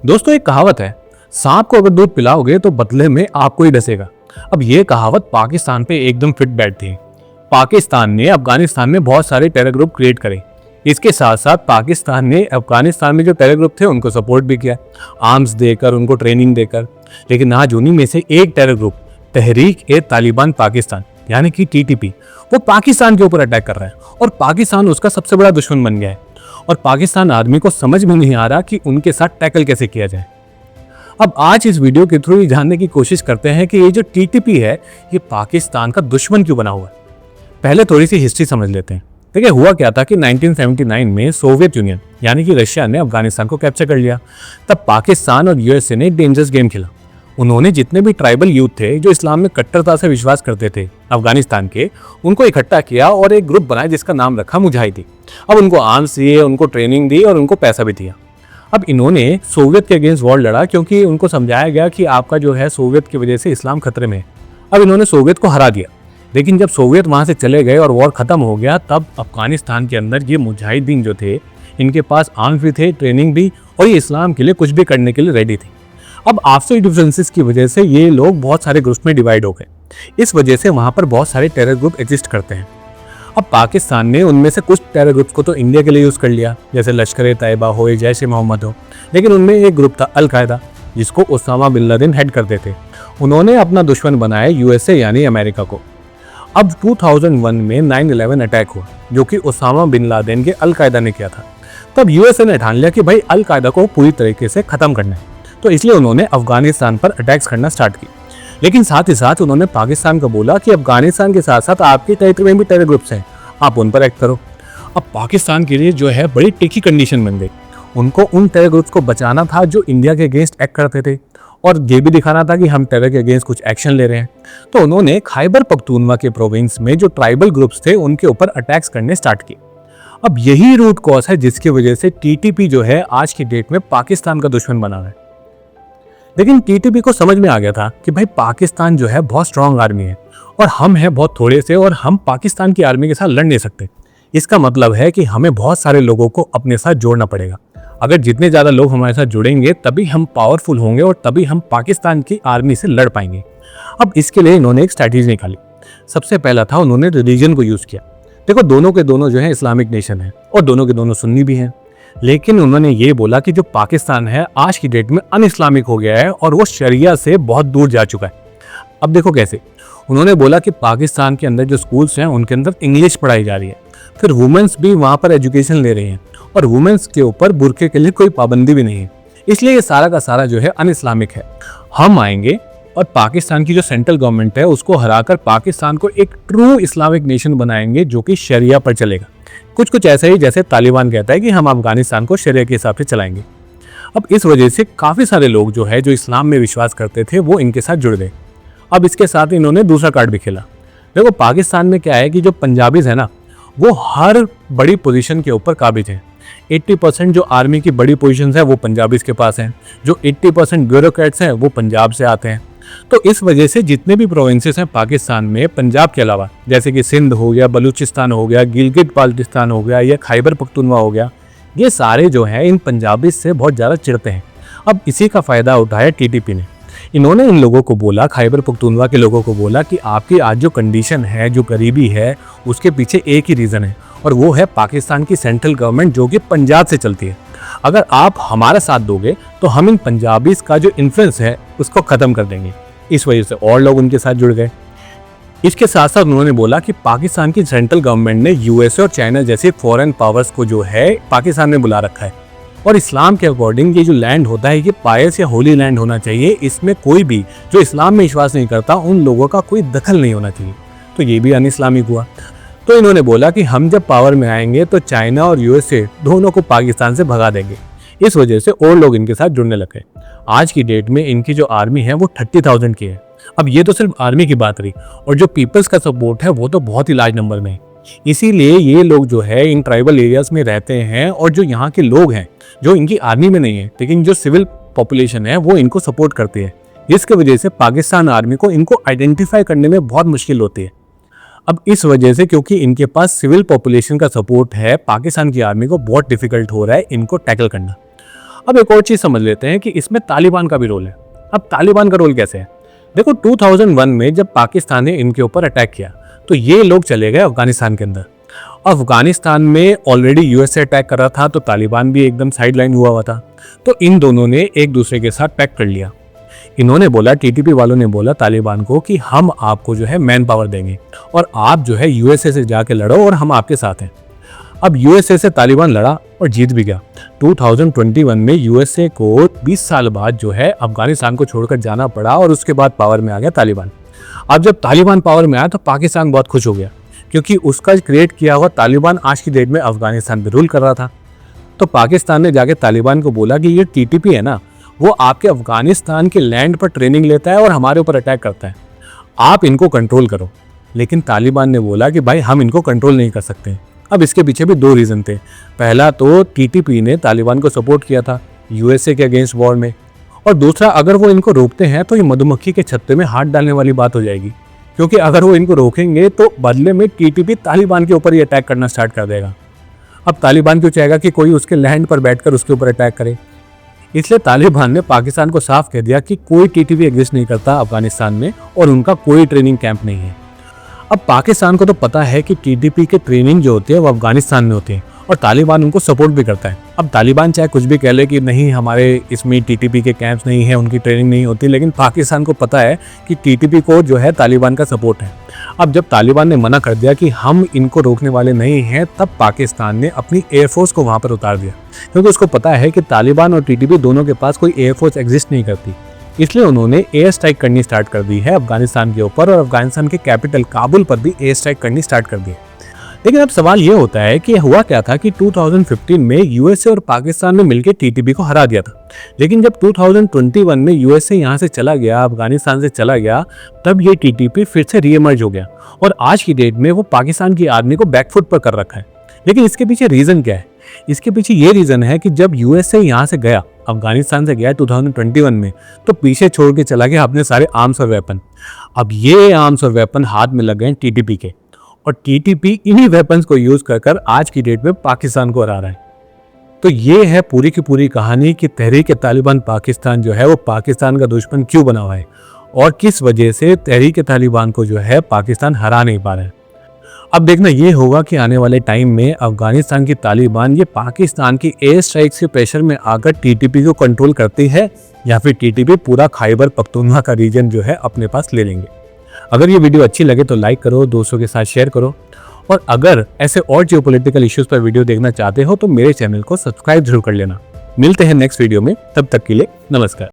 दोस्तों, एक कहावत है, सांप को अगर दूध पिलाओगे तो बदले में आपको ही डसेगा। अब ये कहावत पाकिस्तान पे एकदम फिट बैठती है। पाकिस्तान ने अफगानिस्तान में बहुत सारे टेरर ग्रुप क्रिएट करे। इसके साथ साथ पाकिस्तान ने अफगानिस्तान में जो टेरर ग्रुप थे उनको सपोर्ट भी किया, आर्म्स देकर, उनको ट्रेनिंग देकर। लेकिन आज उन्हीं में से एक टेरर ग्रुप तहरीक-ए-तालिबान पाकिस्तान यानी कि टीटीपी, वो पाकिस्तान के ऊपर अटैक कर रहा है और पाकिस्तान उसका सबसे बड़ा दुश्मन बन गया है। और पाकिस्तान आर्मी को समझ में नहीं आ रहा कि उनके साथ टैकल कैसे किया जाए। अब आज इस वीडियो के थ्रू जानने की कोशिश करते हैं कि ये जो टीटीपी है, ये पाकिस्तान का दुश्मन क्यों बना हुआ है। पहले थोड़ी सी हिस्ट्री समझ लेते हैं। देखिए, हुआ क्या था कि 1979 में सोवियत यूनियन यानी कि रशिया ने अफगानिस्तान को कैप्चर कर लिया। तब पाकिस्तान और यूएसए ने एक डेंजरस गेम खेला। उन्होंने जितने भी ट्राइबल यूथ थे जो इस्लाम में कट्टरता से विश्वास करते थे अफगानिस्तान के, उनको इकट्ठा किया और एक ग्रुप बनाया जिसका नाम रखा मुजाहिदी। अब उनको आर्म्स दिए, उनको ट्रेनिंग दी और उनको पैसा भी दिया। अब इन्होंने सोवियत के अगेंस्ट वॉर लड़ा क्योंकि उनको समझाया गया कि आपका जो है सोवियत की वजह से इस्लाम खतरे में है। अब इन्होंने सोवियत को हरा दिया। लेकिन जब सोवियत वहाँ से चले गए और वॉर खत्म हो गया, तब अफगानिस्तान के अंदर ये मुजाहिदीन जो थे, इनके पास आर्म्स भी थे, ट्रेनिंग भी, और ये इस्लाम के लिए कुछ भी करने के लिए रेडी थे। अब आपसी डिफरेंसेस की वजह से ये लोग बहुत सारे ग्रुप्स में डिवाइड हो गए। इस वजह से वहाँ पर बहुत सारे टेरर ग्रुप एग्जिस्ट करते हैं। अब पाकिस्तान ने उनमें से कुछ टेरर ग्रुप्स को तो इंडिया के लिए यूज़ कर लिया, जैसे लश्कर-ए-तैयबा हो या जैश-ए-मोहम्मद हो। लेकिन उनमें एक ग्रुप था अल-कायदा, जिसको ओसामा बिन लादेन हेड करते थे। उन्होंने अपना दुश्मन बनाया यूएसए यानी अमेरिका को। अब 2001 में 9/11 अटैक हुआ, जो कि ओसामा बिन लादेन के अल-कायदा ने किया था। तब यूएसए ने ठान लिया कि भाई अल-कायदा को पूरी तरीके से ख़त्म करना है, तो इसलिए उन्होंने अफगानिस्तान पर अटैक्स करना स्टार्ट की। लेकिन साथ ही साथ उन्होंने पाकिस्तान को बोला कि अफगानिस्तान के साथ साथ आपके टेरिटरी में भी टेरर ग्रुप्स हैं, आप उन पर एक्ट करो। अब पाकिस्तान के लिए जो है बड़ी टिकी कंडीशन बन गई। उनको उन टेरर ग्रुप्स को बचाना था जो इंडिया के अगेंस्ट एक्ट करते थे, और ये भी दिखाना था कि हम टेरर के अगेंस्ट कुछ एक्शन ले रहे हैं। तो उन्होंने खैबर पख्तूनवा के प्रोविंस में जो ट्राइबल ग्रुप्स थे उनके ऊपर अटैक्स करने स्टार्ट किए। अब यही रूट कॉज है जिसकी वजह से टीटीपी जो है आज की डेट में पाकिस्तान का दुश्मन बना है। लेकिन टीटीपी को समझ में आ गया था कि भाई पाकिस्तान जो है बहुत स्ट्रांग आर्मी है और हम हैं बहुत थोड़े से, और हम पाकिस्तान की आर्मी के साथ लड़ नहीं सकते। इसका मतलब है कि हमें बहुत सारे लोगों को अपने साथ जोड़ना पड़ेगा। अगर जितने ज़्यादा लोग हमारे साथ जुड़ेंगे तभी हम पावरफुल होंगे और तभी हम पाकिस्तान की आर्मी से लड़ पाएंगे। अब इसके लिए इन्होंने एक स्ट्रैटेजी निकाली। सबसे पहला था, उन्होंने रिलीजन को यूज़ किया। देखो, दोनों के दोनों जो है इस्लामिक नेशन है और दोनों के दोनों सुन्नी भी हैं। लेकिन उन्होंने ये बोला कि जो पाकिस्तान है आज की डेट में अन इस्लामिक हो गया है और वो शरिया से बहुत दूर जा चुका है। अब देखो कैसे। उन्होंने बोला कि पाकिस्तान के अंदर जो स्कूल्स हैं उनके अंदर इंग्लिश पढ़ाई जा रही है, फिर वुमेन्स भी वहाँ पर एजुकेशन ले रही हैं, और वुमेन्स के ऊपर बुर्के के लिए कोई पाबंदी भी नहीं है। इसलिए ये सारा का सारा जो है अन इस्लामिक है। हम आएंगे और पाकिस्तान की जो सेंट्रल गवर्नमेंट है उसको हराकर पाकिस्तान को एक ट्रू इस्लामिक नेशन बनाएंगे जो कि शरिया पर चलेगा। कुछ ऐसा ही जैसे तालिबान कहता है कि हम अफगानिस्तान को शरिया के हिसाब से चलाएंगे। अब इस वजह से काफ़ी सारे लोग जो है जो इस्लाम में विश्वास करते थे वो इनके साथ जुड़ गए। अब इसके साथ इन्होंने दूसरा कार्ड भी खेला। देखो, पाकिस्तान में क्या है कि जो पंजाबीज है ना, वो हर बड़ी पोजीशन के ऊपर काबिज हैं। 80% जो आर्मी की बड़ी पोजीशंस है वो पंजाबीज के पास हैं। जो 80% ब्यूरोक्रेट्स हैं वो पंजाब से आते हैं। तो इस वजह से जितने भी प्रोविंसेस हैं पाकिस्तान में, पंजाब के अलावा, जैसे कि सिंध हो गया, बलूचिस्तान हो गया, गिलगित बाल्टिस्तान हो गया या खैबर पख्तूनवा हो गया, ये सारे जो हैं इन पंजाबीज से बहुत ज़्यादा चिढ़ते हैं। अब इसी का फ़ायदा उठाया टीटीपी ने। इन्होंने इन लोगों को बोला, खैबर पख्तूनवा के लोगों को बोला कि आपकी आज जो कंडीशन है, जो गरीबी है, उसके पीछे एक ही रीज़न है, और वो है पाकिस्तान की सेंट्रल गवर्नमेंट जो कि पंजाब से चलती है। अगर आप हमारा साथ दोगे तो हम इन पंजाबीज का जो इन्फ्लुएंस है उसको ख़त्म कर देंगे। इस वजह से और लोग उनके साथ जुड़ गए। इसके साथ साथ उन्होंने बोला कि पाकिस्तान की सेंट्रल गवर्नमेंट ने यूएसए और चाइना जैसे फॉरेन पावर्स को जो है पाकिस्तान में बुला रखा है, और इस्लाम के अकॉर्डिंग ये जो लैंड होता है ये पायस या होली लैंड होना चाहिए। इसमें कोई भी जो इस्लाम में विश्वास नहीं करता उन लोगों का कोई दखल नहीं होना चाहिए। तो ये भी अन इस्लामिक हुआ। तो इन्होंने बोला कि हम जब पावर में आएंगे तो चाइना और यूएसए दोनों को पाकिस्तान से भगा देंगे। इस वजह से और लोग इनके साथ जुड़ने लगे। आज की डेट में इनकी जो आर्मी है वो 30,000 की है। अब ये तो सिर्फ आर्मी की बात रही, और जो पीपल्स का सपोर्ट है वो तो बहुत ही लार्ज नंबर में है। इसीलिए ये लोग जो है इन ट्राइबल एरियाज में रहते हैं, और जो यहाँ के लोग हैं जो इनकी आर्मी में नहीं है लेकिन जो सिविल पॉपुलेशन है वो इनको सपोर्ट करती है, जिसकी वजह से पाकिस्तान आर्मी को इनको आइडेंटिफाई करने में बहुत मुश्किल होती है। अब इस वजह से, क्योंकि इनके पास सिविल पॉपुलेशन का सपोर्ट है, पाकिस्तान की आर्मी को बहुत डिफिकल्ट हो रहा है इनको टैकल करना। अब एक और चीज समझ लेते हैं कि इसमें तालिबान का भी रोल है। अब तालिबान का रोल कैसे है? देखो 2001 में जब पाकिस्तान ने इनके ऊपर अटैक किया तो ये लोग चले गए अफगानिस्तान के अंदर। अफगानिस्तान में ऑलरेडी यूएसए अटैक कर रहा था तो तालिबान भी एकदम साइडलाइन हुआ था। तो इन दोनों ने एक दूसरे के साथ पैक्ट कर लिया। इन्होंने बोला, टीटीपी वालों ने बोला तालिबान को कि हम आपको जो है मैन पावर देंगे और आप जो है यूएसए से जाके लड़ो और हम आपके साथ हैं। अब यूएसए से तालिबान लड़ा और जीत भी गया। 2021 में यूएसए को 20 साल बाद जो है अफगानिस्तान को छोड़कर जाना पड़ा और उसके बाद पावर में आ गया तालिबान। अब जब तालिबान पावर में आया तो पाकिस्तान बहुत खुश हो गया क्योंकि उसका क्रिएट किया हुआ तालिबान आज की डेट में अफगानिस्तान पे रूल कर रहा था। तो पाकिस्तान ने जाके तालिबान को बोला कि ये टीटीपी है ना, वो आपके अफगानिस्तान के लैंड पर ट्रेनिंग लेता है और हमारे ऊपर अटैक करता है, आप इनको कंट्रोल करो। लेकिन तालिबान ने बोला कि भाई हम इनको कंट्रोल नहीं कर सकते। अब इसके पीछे भी दो रीज़न थे। पहला तो टीटीपी ने तालिबान को सपोर्ट किया था यूएसए के अगेंस्ट वॉर में, और दूसरा अगर वो इनको रोकते हैं तो ये मधुमक्खी के छत्ते में हाथ डालने वाली बात हो जाएगी, क्योंकि अगर वो इनको रोकेंगे तो बदले में टीटीपी तालिबान के ऊपर ही अटैक करना स्टार्ट कर देगा। अब तालिबान क्यों चाहेगा कि कोई उसके लैंड पर बैठकर उसके ऊपर अटैक करे? इसलिए तालिबान ने पाकिस्तान को साफ कह दिया कि कोई टीटीपी एग्जिस्ट नहीं करता अफगानिस्तान में और उनका कोई ट्रेनिंग कैंप नहीं है। अब पाकिस्तान को तो पता है कि टीटीपी के ट्रेनिंग जो होती है वो अफगानिस्तान में होती है और तालिबान उनको सपोर्ट भी करता है। अब तालिबान चाहे कुछ भी कह ले कि नहीं हमारे इसमें टीटीपी के कैंप्स नहीं है, उनकी ट्रेनिंग नहीं होती, लेकिन पाकिस्तान को पता है कि टीटीपी को जो है तालिबान का सपोर्ट है। अब जब तालिबान ने मना कर दिया कि हम इनको रोकने वाले नहीं हैं, तब पाकिस्तान ने अपनी एयरफोर्स को वहाँ पर उतार दिया, क्योंकि उसको पता है कि तालिबान और टीटीपी दोनों के पास कोई एयरफोर्स एग्जिस्ट नहीं करती। इसलिए उन्होंने एयर स्ट्राइक करनी स्टार्ट कर दी है अफगानिस्तान के ऊपर, और अफगानिस्तान के कैपिटल काबुल पर भी एयर स्ट्राइक करनी स्टार्ट कर दी। लेकिन अब सवाल ये होता है कि हुआ क्या था कि 2015 में यूएसए और पाकिस्तान ने मिलकर टीटीपी को हरा दिया था, लेकिन जब 2021 में यूएसए यहाँ से चला गया, अफगानिस्तान से चला गया, तब ये टीटीपी फिर से रीइमर्ज हो गया और आज की डेट में वो पाकिस्तान की आर्मी को बैकफुट पर कर रखा है। लेकिन इसके पीछे रीजन क्या है? इसके पीछे ये रीजन है कि जब यूएसए यहाँ से गया, अफगानिस्तान से गया 2021 में, तो पीछे छोड़ के चला गया अपने सारे आर्म्स और वेपन। अब ये आर्म्स और वेपन हाथ में लग गए टीटीपी के, और टीटीपी इन्हीं वेपन्स को यूज कर आज की डेट में पाकिस्तान को हरा रहा है। तो ये है पूरी की पूरी कहानी कि तहरीक तालिबान पाकिस्तान जो है वो पाकिस्तान का दुश्मन क्यों बना हुआ है और किस वजह से तहरीक तालिबान को जो है पाकिस्तान हरा नहीं पा रहा है। अब देखना ये होगा कि आने वाले टाइम में अफगानिस्तान की तालिबान ये पाकिस्तान की एयर स्ट्राइक्स के प्रेशर में आकर टीटीपी को कंट्रोल करती है या फिर टीटीपी पूरा खैबर पख्तूनख्वा का रीजन जो है अपने पास ले लेंगे। अगर ये वीडियो अच्छी लगे तो लाइक करो, दोस्तों के साथ शेयर करो, और अगर ऐसे और जियोपॉलिटिकल इश्यूज पर वीडियो देखना चाहते हो तो मेरे चैनल को सब्सक्राइब जरूर कर लेना। मिलते हैं नेक्स्ट वीडियो में, तब तक के लिए नमस्कार।